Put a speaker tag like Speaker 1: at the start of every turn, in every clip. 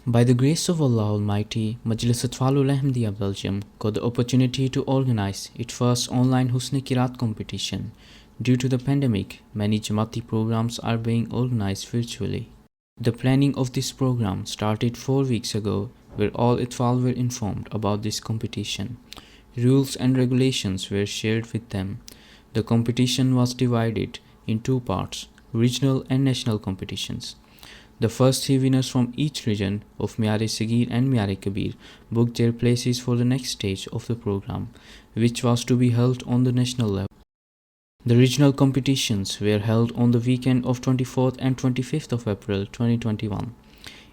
Speaker 1: By the grace of Allah Almighty, Majlis Atfalul Ahmadiyya Belgium got the opportunity to organize its first online Husn Qiraat competition. Due to the pandemic, many Jamaati programs are being organized virtually. The planning of this program started 4 weeks ago, where all Atfal were informed about this competition. Rules and regulations were shared with them. The competition was divided in two parts, regional and national competitions. The first three winners from each region of Miare Sagir and Miare Kabir booked their places for the next stage of the program, which was to be held on the national level. The regional competitions were held on the weekend of 24th and 25th of April 2021.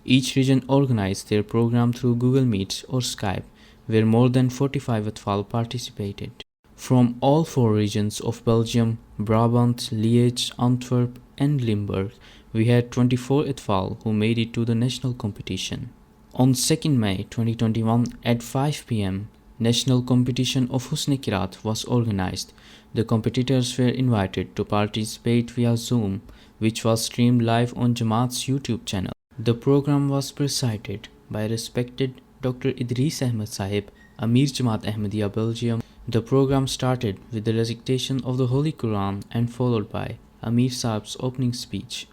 Speaker 1: Each region organized their program through Google Meets or Skype, where more than 45 Atfal participated. From all four regions of Belgium, Brabant, Liège, Antwerp, and Limburg, we had 24 Atfal who made it to the national competition. On 2nd May 2021 at 5 pm, national competition of Husn Qiraat was organized. The competitors were invited to participate via Zoom, which was streamed live on Jamaat's YouTube channel. The program was presided by respected Dr. Idris Ahmed Sahib, Amir Jamaat Ahmadiyya Belgium. The program started with the recitation of the Holy Quran and followed by Amir Sahib's opening speech.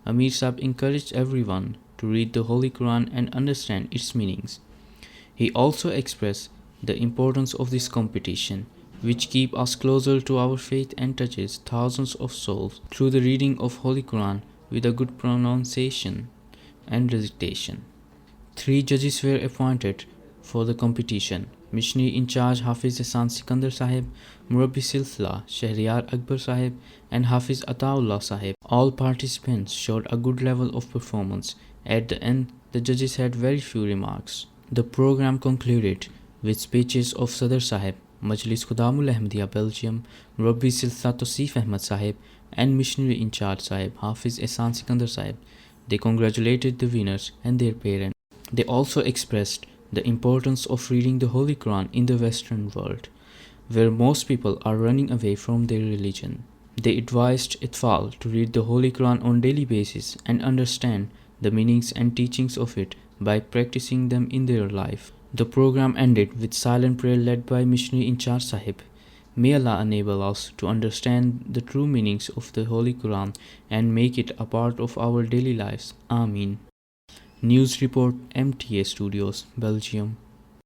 Speaker 1: Amir Sahib encouraged everyone to read the Holy Quran and understand its meanings. He also expressed the importance of this competition, which keeps us closer to our faith and touches thousands of souls through the reading of Holy Quran with a good pronunciation and recitation. 3 judges were appointed for the competition. Missionary in charge Hafiz Ehsan Sikandar Sahib, Murabbi Silsila Shahriyar Akbar Sahib, and Hafiz Ataullah Sahib. All participants showed a good level of performance. At the end, the judges had very few remarks. The program concluded with speeches of Sadr Sahib, Majlis Khudamul Ahmadiyya Belgium, Murabbi Silsila Tosif Ahmad Sahib, and Missionary in charge Sahib Hafiz Ehsan Sikandar Sahib. They congratulated the winners and their parents. They also expressed the importance of reading the Holy Quran in the Western world, where most people are running away from their religion. They advised Atfal to read the Holy Quran on daily basis and understand the meanings and teachings of it by practicing them in their life. The program ended with silent prayer led by Missionary in charge Sahib. May Allah enable us to understand the true meanings of the Holy Quran and make it a part of our daily lives. Ameen. News report, MTA Studios, Belgium.